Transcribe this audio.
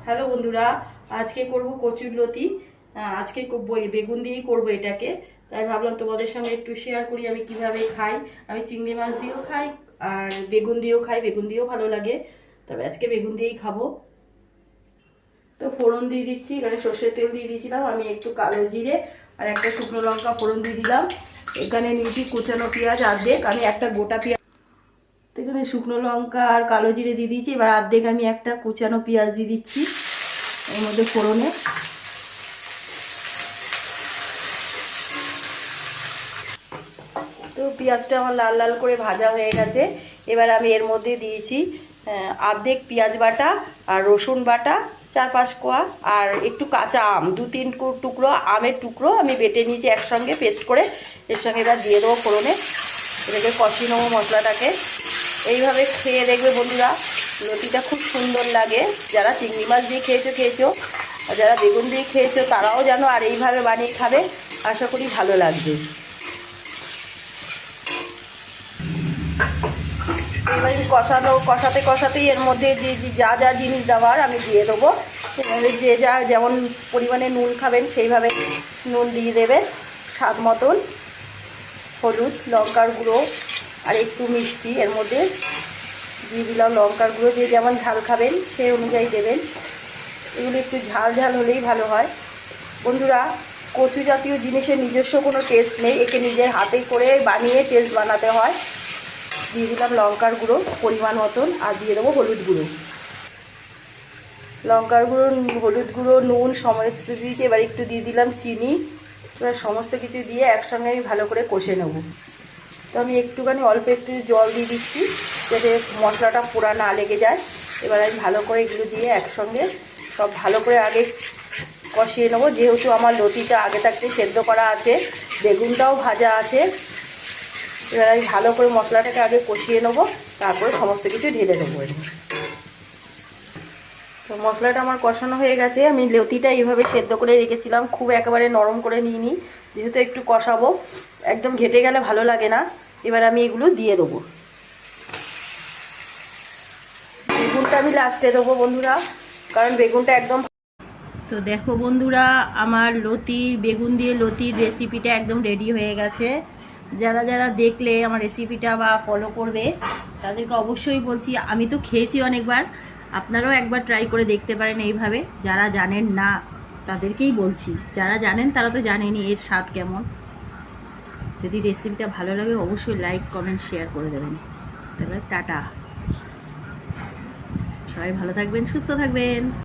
Hello বন্ধুরা, আজকে করব কচুরলতি। আজকে বেগুন দিয়েই করব এটাকে। তাই ভাবলাম তোমাদের সঙ্গে একটু শেয়ার করি আমি কিভাবে খাই। আমি চিংড়ি মাছ দিয়েও খাই আর বেগুন দিয়েও খাই, বেগুন দিয়েও ভালো লাগে, তবে আজকে বেগুন দিয়েই খাবো। তো ফোড়ন দিয়ে দিচ্ছি, এখানে সর্ষের তেল দিয়ে দিয়েছিলাম আমি, একটু কালো জিরে আর একটা শুকনো লঙ্কা ফোড়ন দিয়ে দিলাম। এখানে নিয়েছি কুচানো পেঁয়াজ অর্ধেক, আমি একটা গোটা পেঁয়াজ, এখানে শুকনো লঙ্কা আর কালো জিরে দিয়ে দিয়েছি। এবার অর্ধেক আমি একটা কুচানো পেঁয়াজ দিয়ে দিচ্ছি এর মধ্যে ফোড়নে। তো পেঁয়াজটা আমার লাল লাল করে ভাজা হয়ে গেছে। এবার আমি এর মধ্যে দিয়েছি অর্ধেক পেঁয়াজ বাটা আর রসুন বাটা 4-5 কোয়া, আর একটু কাঁচা আম 2-3 টুকরো আমের টুকরো আমি বেটে নিয়েছি একসঙ্গে পেস্ট করে। এর সঙ্গে এবার দিয়ে দেবো ফোড়নে, এটাকে কষিয়ে নেবো মশলাটাকে। এইভাবে খেয়ে দেখবে বন্ধুরা, লতিটা খুব সুন্দর লাগে। যারা চিংড়ি মাছ দিয়ে খেয়েছো আর যারা বেগুন দিয়ে খেয়েছো তারাও জানো, আর এইভাবে বানিয়ে খাবে, আশা করি ভালো লাগবে। এবার কষাতেই এর মধ্যে যা যা জিনিস দেওয়ার আমি দিয়ে দেবো। এবারে যে যা যেমন পরিমাণে নুন খাবেন সেইভাবে নুন দিয়ে দেবে, স্বাদ মতন হলুদ, লঙ্কার গুঁড়ো আর একটু মিষ্টি এর মধ্যে দিয়ে দিলাম। লঙ্কার গুঁড়ো যে যেমন ঝাল খাবেন সেই অনুযায়ী দেবেন। এগুলো একটু ঝাল ঝাল হলেই ভালো হয় বন্ধুরা। কচু জাতীয় জিনিসের নিজস্ব কোনো টেস্ট নেই, একে নিজের হাতে করে বানিয়ে টেস্ট বানাতে হয়। দিয়ে দিলাম লঙ্কার গুঁড়ো পরিমাণ মতন, আর দিয়ে দেবো হলুদ গুঁড়ো। লঙ্কার গুঁড়ো, হলুদ গুঁড়ো, নুন সমস্ত দিয়েছি। এবার একটু দিয়ে দিলাম চিনি। এবার সমস্ত কিছু দিয়ে একসঙ্গে আমি ভালো করে কষে নেব। তো আমি একটুখানি অল্প একটু জল দিয়ে দিচ্ছি যাতে মশলাটা পোড়া না লেগে যায়। এবার আমি ভালো করে এগুলো দিয়ে একসঙ্গে সব ভালো করে আগে কষিয়ে নেবো। যেহেতু আমার লতিটা আগে থাকতে সেদ্ধ করা আছে, বেগুনটাও ভাজা আছে। এবার আমি ভালো করে মশলাটাকে আগে কষিয়ে নেবো, তারপরে সমস্ত কিছু ঢেলে দেবো। তো মশলাটা আমার কষানো হয়ে গেছে। আমি লতিটা এইভাবে সেদ্ধ করে রেখেছিলাম, খুব একেবারে নরম করে নিইনি, যেহেতু একটু কষাবো, একদম ঘেটে গেলে ভালো লাগে না। এবার আমি এগুলো দিয়ে দেবো। বেগুনটা আমি লাস্টে দেবো বন্ধুরা, কারণ বেগুনটা একদম। তো দেখো বন্ধুরা, আমার বেগুন দিয়ে লতির রেসিপিটা একদম রেডি হয়ে গেছে। যারা যারা দেখলে আমার রেসিপিটা বা ফলো করবে তাদেরকে অবশ্যই বলছি, আমি তো খেয়েছি অনেকবার, আপনারাও একবার ট্রাই করে দেখতে পারেন এইভাবে। যারা জানেন না তাদেরকেই বলছি, যারা জানেন তারা তো জানেনই এর স্বাদ কেমন। যদি রেসিপিটা ভালো লাগে অবশ্যই লাইক কমেন্ট শেয়ার করে দেবেন। তাহলে টাটা, সবাই ভালো থাকবেন, সুস্থ থাকবেন।